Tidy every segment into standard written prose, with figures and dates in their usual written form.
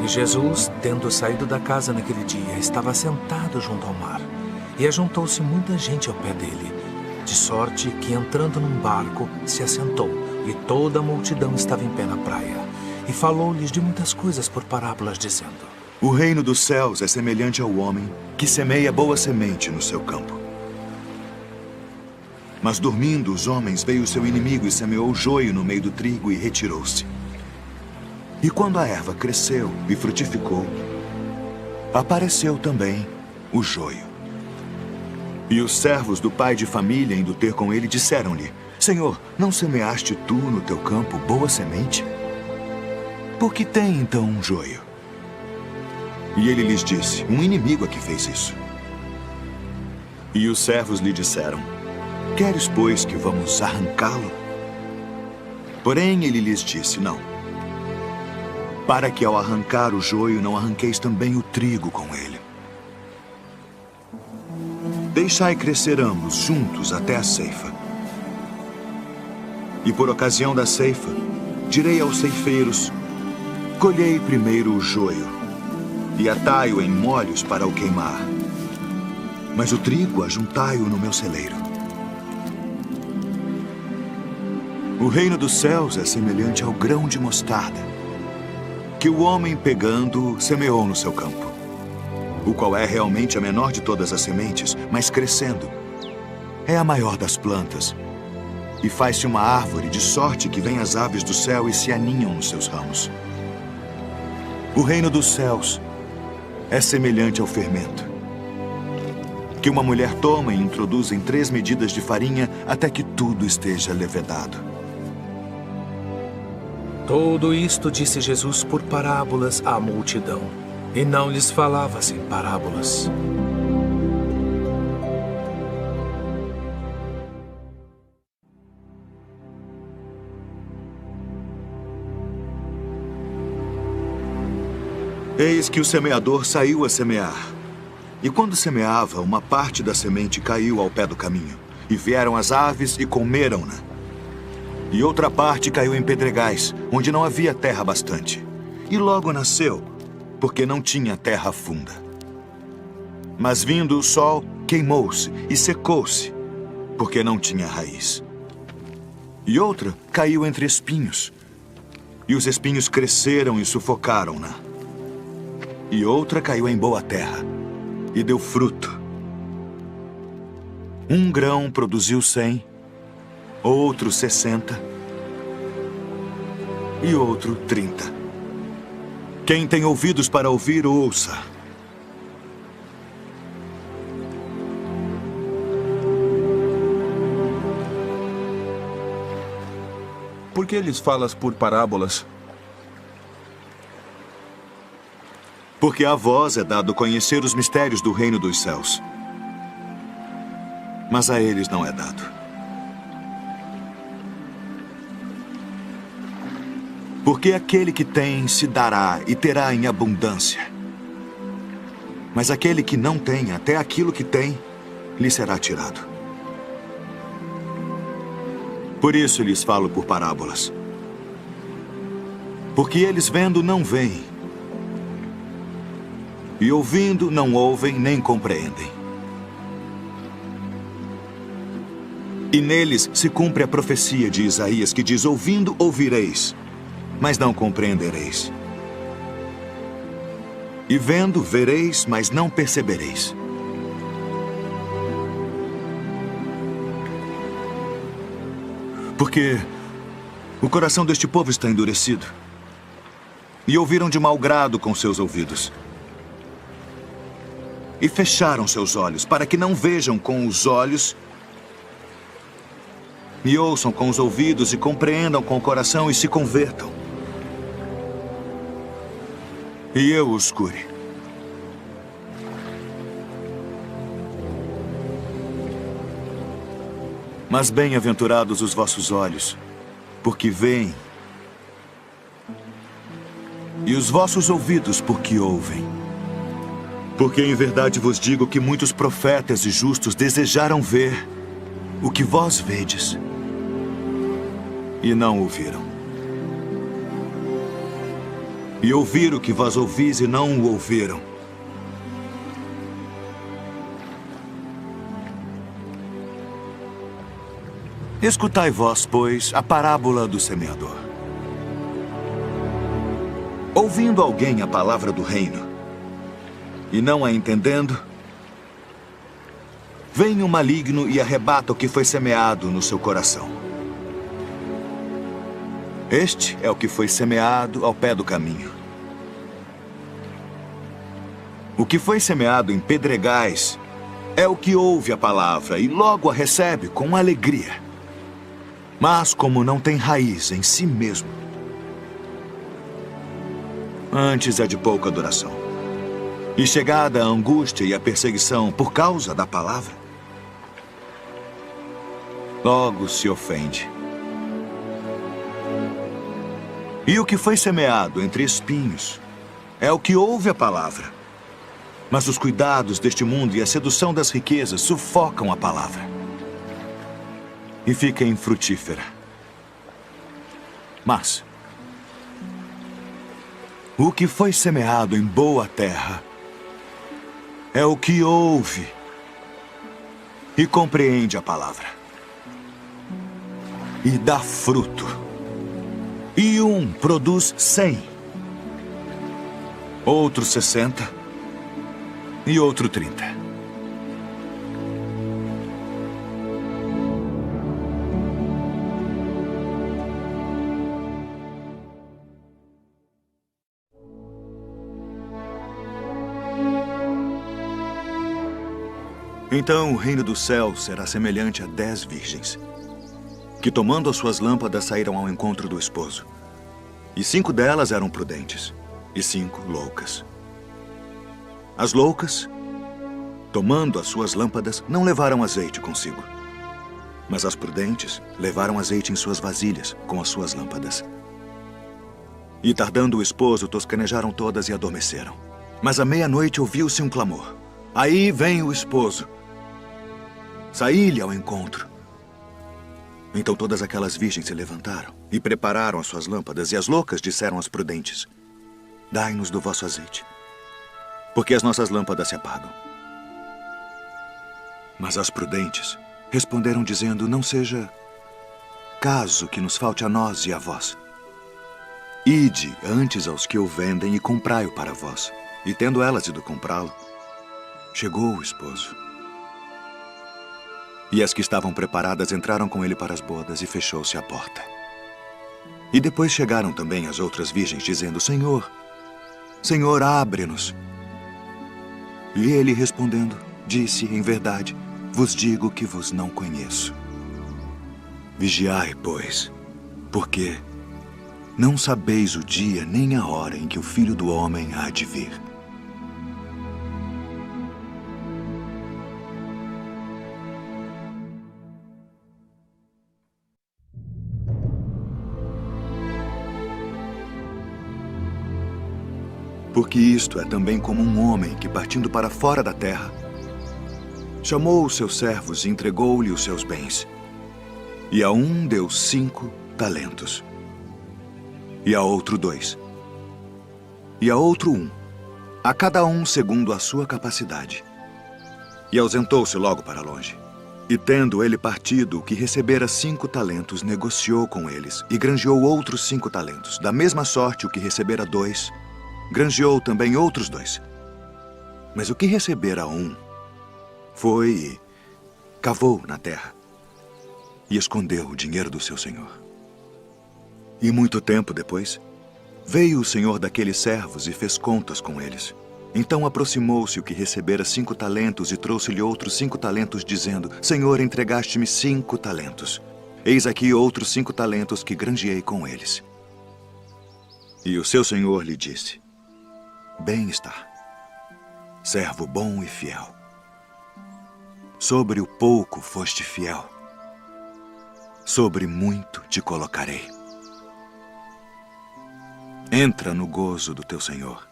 E Jesus, tendo saído da casa naquele dia, estava sentado junto ao mar. E ajuntou-se muita gente ao pé dele, de sorte que, entrando num barco, se assentou, e toda a multidão estava em pé na praia. E falou-lhes de muitas coisas por parábolas, dizendo: O reino dos céus é semelhante ao homem que semeia boa semente no seu campo. Mas dormindo os homens, veio o seu inimigo e semeou o joio no meio do trigo e retirou-se. E quando a erva cresceu e frutificou, apareceu também o joio. E os servos do pai de família, indo ter com ele, disseram-lhe: Senhor, não semeaste tu no teu campo boa semente? Por que tem então um joio? E ele lhes disse: um inimigo é que fez isso. E os servos lhe disseram: Queres, pois, que vamos arrancá-lo? Porém ele lhes disse: Não, para que ao arrancar o joio não arranqueis também o trigo com ele. Deixai crescer ambos juntos até a ceifa. E por ocasião da ceifa, direi aos ceifeiros: colhei primeiro o joio, e atai-o em molhos para o queimar. Mas o trigo ajuntai-o no meu celeiro. O reino dos céus é semelhante ao grão de mostarda, que o homem pegando semeou no seu campo, o qual é realmente a menor de todas as sementes, mas crescendo é a maior das plantas, e faz-se uma árvore, de sorte que vêm as aves do céu e se aninham nos seus ramos. O reino dos céus é semelhante ao fermento, que uma mulher toma e introduz em 3 medidas de farinha até que tudo esteja levedado. Tudo isto disse Jesus por parábolas à multidão, e não lhes falava sem parábolas. Eis que o semeador saiu a semear. E quando semeava, uma parte da semente caiu ao pé do caminho, e vieram as aves e comeram-na. E outra parte caiu em pedregais, onde não havia terra bastante. E logo nasceu, porque não tinha terra funda. Mas vindo o sol, queimou-se e secou-se, porque não tinha raiz. E outra caiu entre espinhos, e os espinhos cresceram e sufocaram-na. E outra caiu em boa terra, e deu fruto. Um grão produziu 100, outro 60, e outro 30. Quem tem ouvidos para ouvir, ouça. Por que lhes falas por parábolas? Porque a vós é dado conhecer os mistérios do reino dos céus, mas a eles não é dado. Porque aquele que tem se dará e terá em abundância, mas aquele que não tem, até aquilo que tem, lhe será tirado. Por isso lhes falo por parábolas. Porque eles vendo não veem, e ouvindo não ouvem nem compreendem. E neles se cumpre a profecia de Isaías, que diz: ouvindo ouvireis, mas não compreendereis. E vendo vereis, mas não percebereis. Porque o coração deste povo está endurecido, e ouviram de mau grado com seus ouvidos, e fecharam seus olhos, para que não vejam com os olhos, e ouçam com os ouvidos, e compreendam com o coração, e se convertam, e eu os cure. Mas bem-aventurados os vossos olhos, porque veem, e os vossos ouvidos, porque ouvem. Porque em verdade vos digo que muitos profetas e justos desejaram ver o que vós vedes, e não o viram, e ouvir o que vós ouvis e não o ouviram. Escutai vós, pois, a parábola do semeador. Ouvindo alguém a palavra do reino, e não a entendendo, vem o maligno e arrebata o que foi semeado no seu coração. Este é o que foi semeado ao pé do caminho. O que foi semeado em pedregais é o que ouve a palavra e logo a recebe com alegria. Mas como não tem raiz em si mesmo, antes é de pouca duração. E chegada a angústia e a perseguição por causa da palavra, logo se ofende. E o que foi semeado entre espinhos é o que ouve a palavra. Mas os cuidados deste mundo e a sedução das riquezas sufocam a palavra e fica infrutífera. Mas o que foi semeado em boa terra é o que ouve e compreende a palavra e dá fruto. E um produz 100, outro 60 e outro 30. Então o reino do céu será semelhante a 10 virgens, que tomando as suas lâmpadas saíram ao encontro do esposo. E 5 delas eram prudentes, e 5 loucas. As loucas, tomando as suas lâmpadas, não levaram azeite consigo. Mas as prudentes levaram azeite em suas vasilhas com as suas lâmpadas. E tardando o esposo, toscanejaram todas e adormeceram. Mas à meia-noite ouviu-se um clamor. Aí vem o esposo. Saí-lhe ao encontro. Então todas aquelas virgens se levantaram e prepararam as suas lâmpadas, e as loucas disseram às prudentes: dai-nos do vosso azeite, porque as nossas lâmpadas se apagam. Mas as prudentes responderam dizendo: não seja caso que nos falte a nós e a vós. Ide antes aos que o vendem e comprai-o para vós. E tendo elas ido comprá-lo, chegou o esposo. E as que estavam preparadas entraram com ele para as bodas e fechou-se a porta. E depois chegaram também as outras virgens, dizendo: Senhor, Senhor, abre-nos. E ele respondendo, disse: em verdade, vos digo que vos não conheço. Vigiai, pois, porque não sabeis o dia nem a hora em que o Filho do Homem há de vir. Porque isto é também como um homem que, partindo para fora da terra, chamou os seus servos e entregou-lhe os seus bens. E a um deu 5 talentos, e a outro 2, e a outro 1, a cada um segundo a sua capacidade. E ausentou-se logo para longe. E tendo ele partido, o que recebera 5 talentos, negociou com eles, e granjeou outros 5 talentos. Da mesma sorte, o que recebera 2, granjeou também outros 2. Mas o que recebera 1, foi e cavou na terra, e escondeu o dinheiro do seu senhor. E muito tempo depois, veio o senhor daqueles servos e fez contas com eles. Então aproximou-se o que recebera 5 talentos e trouxe-lhe outros 5 talentos, dizendo: Senhor, entregaste-me 5 talentos. Eis aqui outros 5 talentos que granjeei com eles. E o seu senhor lhe disse: Bem está, servo bom e fiel. Sobre o pouco foste fiel, sobre muito te colocarei. Entra no gozo do teu senhor.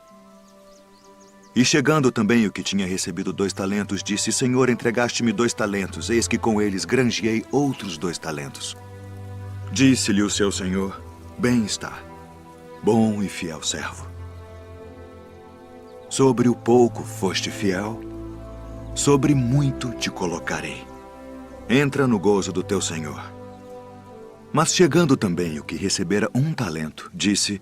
E chegando também o que tinha recebido 2 talentos, disse: Senhor, entregaste-me 2 talentos, eis que com eles granjeei outros 2 talentos. Disse-lhe o seu senhor: Bem está, bom e fiel servo. Sobre o pouco foste fiel, sobre muito te colocarei. Entra no gozo do teu senhor. Mas chegando também o que recebera 1 talento, disse: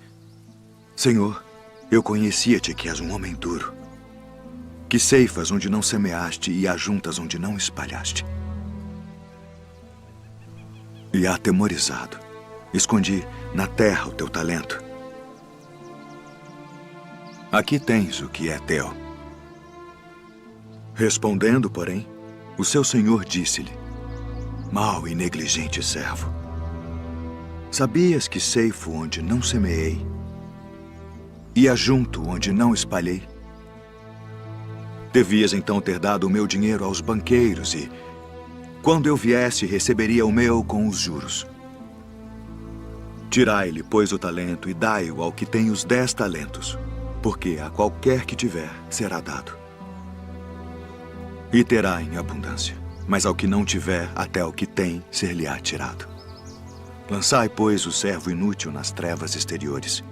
Senhor, eu conhecia-te que és um homem duro, que ceifas onde não semeaste e ajuntas onde não espalhaste. E atemorizado, escondi na terra o teu talento. Aqui tens o que é teu. Respondendo, porém, o seu senhor disse-lhe: Mau e negligente servo, sabias que ceifo onde não semeei e ajunto onde não espalhei? Devias então ter dado o meu dinheiro aos banqueiros e, quando eu viesse, receberia o meu com os juros. Tirai-lhe, pois, o talento e dai-o ao que tem os 10 talentos, porque a qualquer que tiver será dado. E terá em abundância, mas ao que não tiver, até o que tem ser-lhe-á tirado. Lançai, pois, o servo inútil nas trevas exteriores.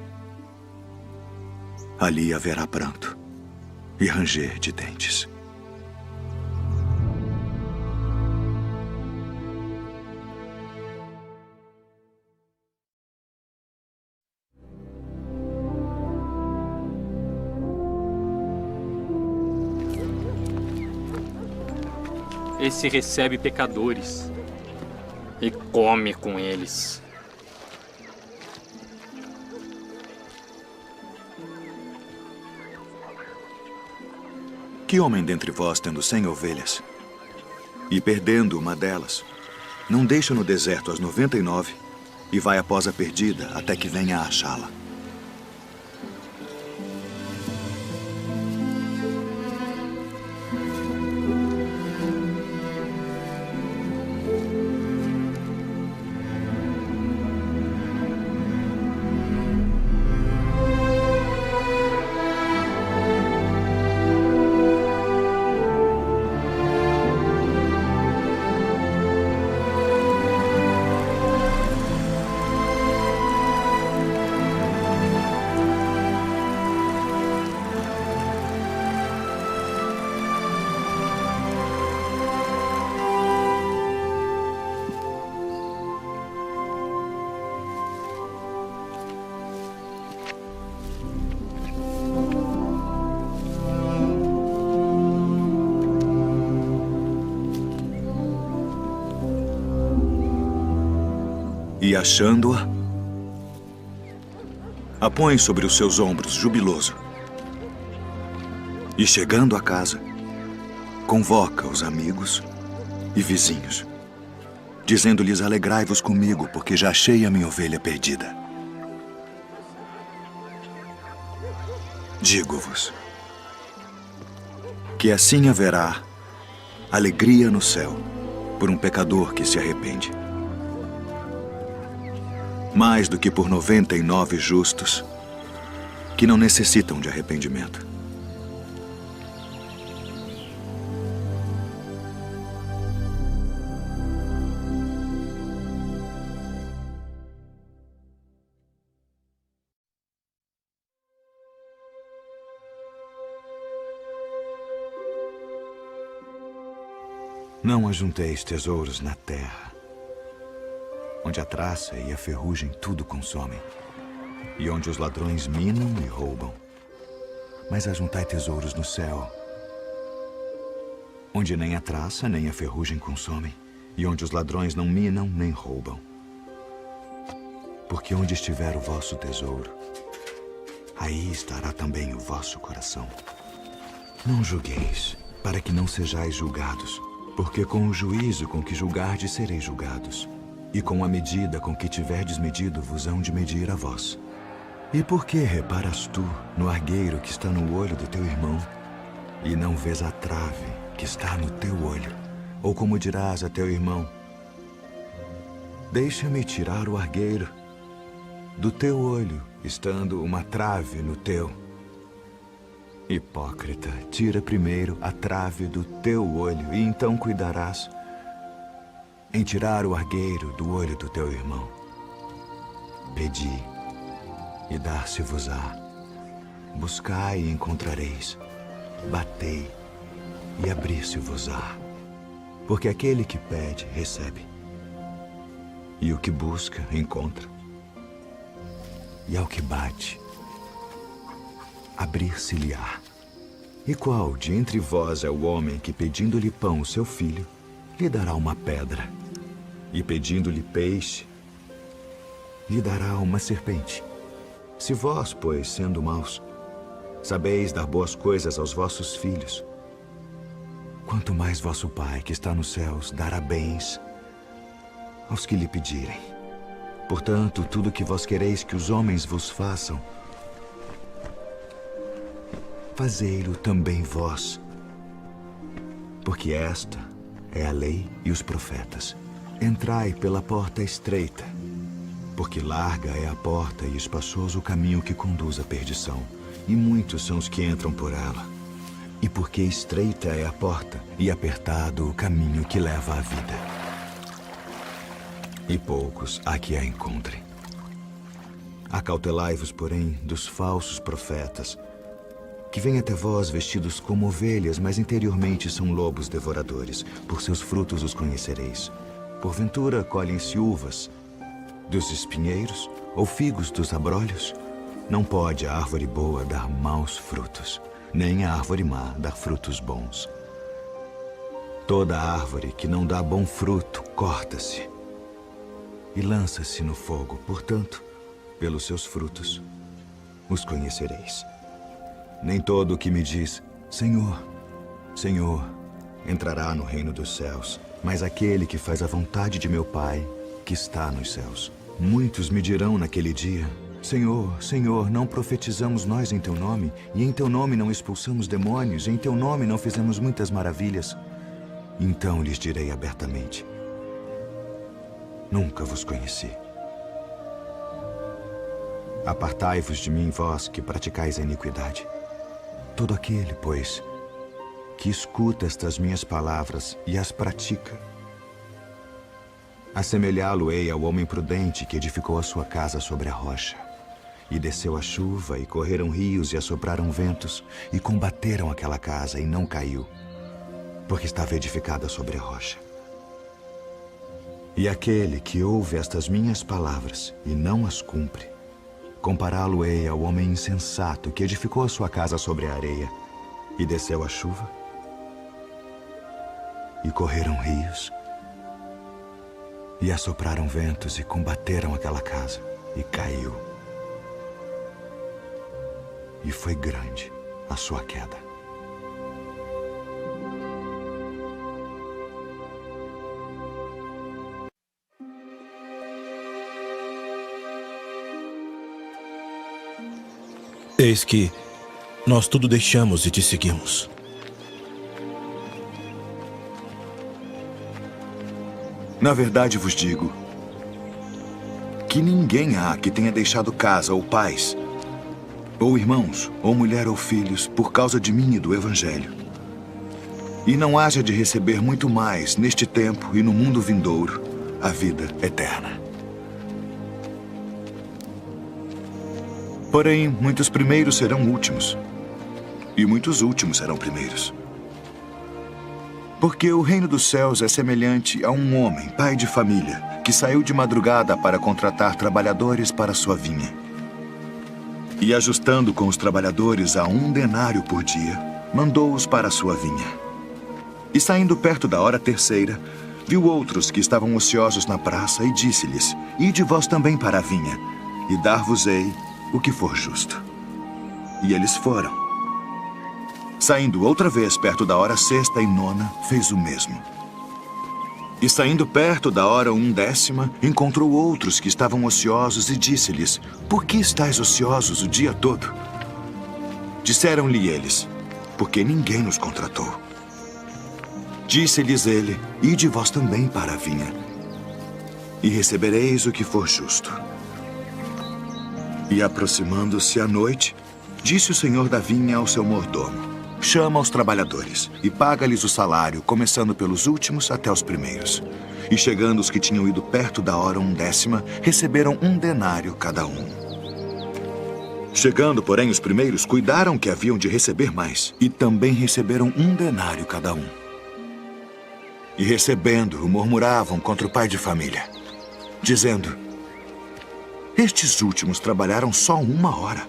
Ali haverá pranto e ranger de dentes. Esse recebe pecadores e come com eles. Que homem dentre vós, tendo 100 ovelhas, e perdendo uma delas, não deixa no deserto as 99 e vai após a perdida até que venha a achá-la? E achando-a, a põe sobre os seus ombros, jubiloso. E chegando a casa, convoca os amigos e vizinhos, dizendo-lhes: alegrai-vos comigo, porque já achei a minha ovelha perdida. Digo-vos que assim haverá alegria no céu por um pecador que se arrepende, mais do que por 99 justos que não necessitam de arrependimento. Não ajunteis tesouros na terra, onde a traça e a ferrugem tudo consomem, e onde os ladrões minam e roubam. Mas ajuntai tesouros no céu, onde nem a traça nem a ferrugem consomem, e onde os ladrões não minam nem roubam. Porque onde estiver o vosso tesouro, aí estará também o vosso coração. Não julgueis, para que não sejais julgados, porque com o juízo com que julgardes sereis julgados, e com a medida com que tiverdes medido vos hão de medir a vós. E por que reparas tu no argueiro que está no olho do teu irmão, e não vês a trave que está no teu olho? Ou como dirás a teu irmão: deixa-me tirar o argueiro do teu olho, estando uma trave no teu? Hipócrita, tira primeiro a trave do teu olho, e então cuidarás em tirar o argueiro do olho do teu irmão. Pedi, e dar-se-vos-á. Buscai e encontrareis. Batei e abrir-se-vos-á. Porque aquele que pede, recebe. E o que busca, encontra. E ao que bate, abrir-se-lhe-á. E qual de entre vós é o homem que, pedindo-lhe pão, seu filho, lhe dará uma pedra? E pedindo-lhe peixe, lhe dará uma serpente? Se vós, pois, sendo maus, sabeis dar boas coisas aos vossos filhos, quanto mais vosso Pai, que está nos céus, dará bens aos que lhe pedirem. Portanto, tudo o que vós quereis que os homens vos façam, fazei-lo também vós. Porque esta é a lei e os profetas. Entrai pela porta estreita, porque larga é a porta e espaçoso o caminho que conduz à perdição, e muitos são os que entram por ela. E porque estreita é a porta e apertado o caminho que leva à vida, e poucos há que a encontrem. Acautelai-vos, porém, dos falsos profetas, que vêm até vós vestidos como ovelhas, mas interiormente são lobos devoradores. Por seus frutos os conhecereis. Porventura colhem-se uvas dos espinheiros ou figos dos abrolhos? Não pode a árvore boa dar maus frutos, nem a árvore má dar frutos bons. Toda árvore que não dá bom fruto, corta-se e lança-se no fogo. Portanto, pelos seus frutos os conhecereis. Nem todo o que me diz, Senhor, Senhor, entrará no reino dos céus, mas aquele que faz a vontade de meu Pai, que está nos céus. Muitos me dirão naquele dia, Senhor, Senhor, não profetizamos nós em teu nome, e em teu nome não expulsamos demônios, e em teu nome não fizemos muitas maravilhas? Então lhes direi abertamente, nunca vos conheci. Apartai-vos de mim, vós que praticais a iniquidade. Todo aquele, pois, que escuta estas minhas palavras e as pratica, assemelhá-lo-ei ao homem prudente que edificou a sua casa sobre a rocha. E desceu a chuva, e correram rios, e assopraram ventos, e combateram aquela casa, e não caiu, porque estava edificada sobre a rocha. E aquele que ouve estas minhas palavras e não as cumpre, compará-lo-ei ao homem insensato que edificou a sua casa sobre a areia, e desceu a chuva, e correram rios, e assopraram ventos, e combateram aquela casa, e caiu. E foi grande a sua queda. Eis que nós tudo deixamos e te seguimos. Na verdade vos digo que ninguém há que tenha deixado casa ou pais, ou irmãos, ou mulher ou filhos, por causa de mim e do Evangelho, e não haja de receber muito mais neste tempo e no mundo vindouro a vida eterna. Porém, muitos primeiros serão últimos, e muitos últimos serão primeiros. Porque o reino dos céus é semelhante a um homem, pai de família, que saiu de madrugada para contratar trabalhadores para sua vinha. E ajustando com os trabalhadores a 1 denário por dia, mandou-os para a sua vinha. E saindo perto da hora terceira, viu outros que estavam ociosos na praça e disse-lhes, ide vós também para a vinha, e dar-vos-ei o que for justo. E eles foram. Saindo outra vez perto da hora sexta e nona, fez o mesmo. E saindo perto da hora 1/10, encontrou outros que estavam ociosos e disse-lhes, por que estáis ociosos o dia todo? Disseram-lhe eles, porque ninguém nos contratou. Disse-lhes ele, ide vós também para a vinha, e recebereis o que for justo. E aproximando-se a noite, disse o senhor da vinha ao seu mordomo, chama os trabalhadores e paga-lhes o salário, começando pelos últimos até os primeiros. E chegando os que tinham ido perto da hora 1/10, receberam 1 denário cada um. Chegando, porém, os primeiros cuidaram que haviam de receber mais, e também receberam 1 denário cada um. E recebendo-o, murmuravam contra o pai de família, dizendo: estes últimos trabalharam só 1 hora,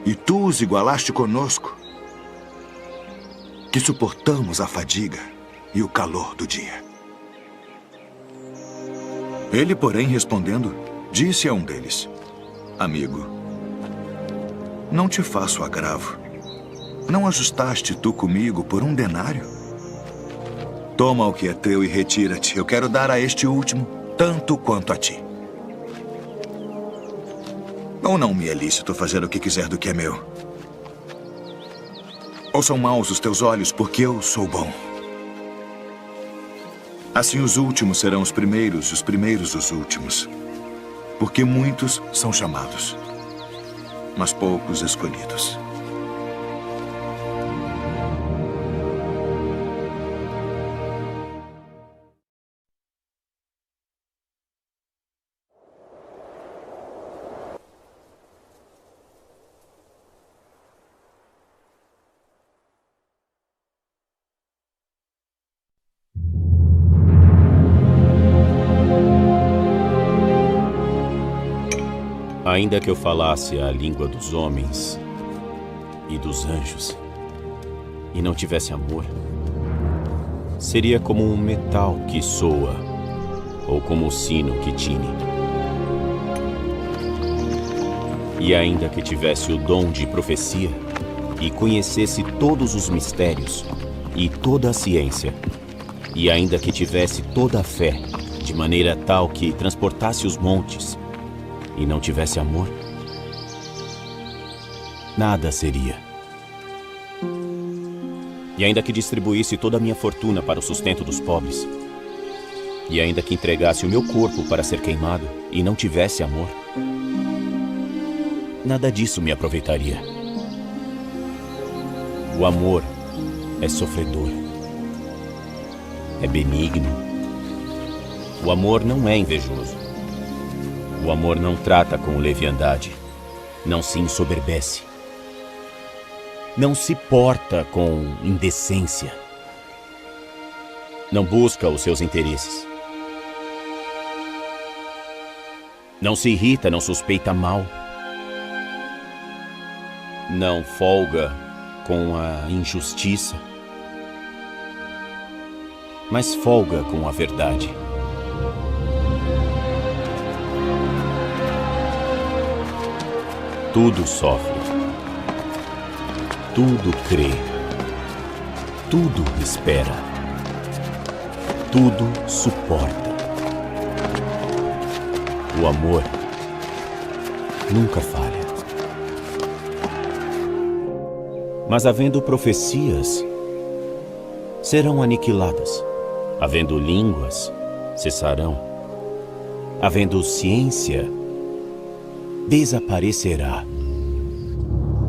e tu os igualaste conosco, que suportamos a fadiga e o calor do dia. Ele, porém, respondendo, disse a um deles: amigo, não te faço agravo. Não ajustaste tu comigo por 1 denário? Toma o que é teu e retira-te. Eu quero dar a este último tanto quanto a ti. Ou não me é lícito fazer o que quiser do que é meu? Ou são maus os teus olhos porque eu sou bom? Assim os últimos serão os primeiros os últimos. Porque muitos são chamados, mas poucos escolhidos. Ainda que eu falasse a língua dos homens e dos anjos e não tivesse amor, seria como um metal que soa ou como um sino que tine. E ainda que tivesse o dom de profecia e conhecesse todos os mistérios e toda a ciência, e ainda que tivesse toda a fé, de maneira tal que transportasse os montes, e não tivesse amor, nada seria. E ainda que distribuísse toda a minha fortuna para o sustento dos pobres, e ainda que entregasse o meu corpo para ser queimado e não tivesse amor, nada disso me aproveitaria. O amor é sofredor, é benigno. O amor não é invejoso. O amor não trata com leviandade, não se ensoberbece, não se porta com indecência, não busca os seus interesses, não se irrita, não suspeita mal, não folga com a injustiça, mas folga com a verdade. Tudo sofre, tudo crê, tudo espera, tudo suporta. O amor nunca falha. Mas havendo profecias, serão aniquiladas. Havendo línguas, cessarão. Havendo ciência, desaparecerá.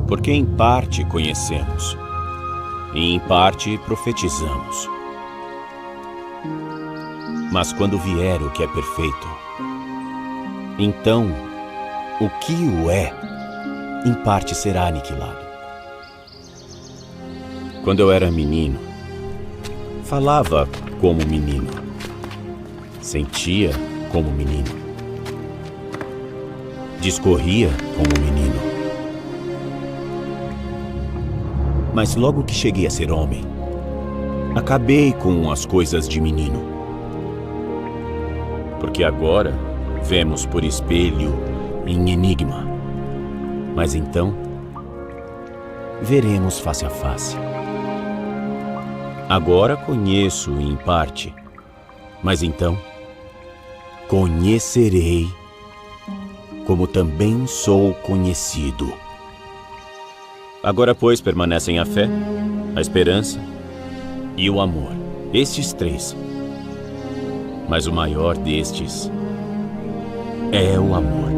Porque em parte conhecemos, e em parte profetizamos. Mas quando vier o que é perfeito, então o que o é, em parte será aniquilado. Quando eu era menino, falava como menino, sentia como menino, discorria como menino. Mas logo que cheguei a ser homem, acabei com as coisas de menino. Porque agora vemos por espelho em enigma, mas então veremos face a face. Agora conheço em parte, mas então conhecerei como também sou conhecido. Agora, pois, permanecem a fé, a esperança e o amor, estes três. Mas o maior destes é o amor.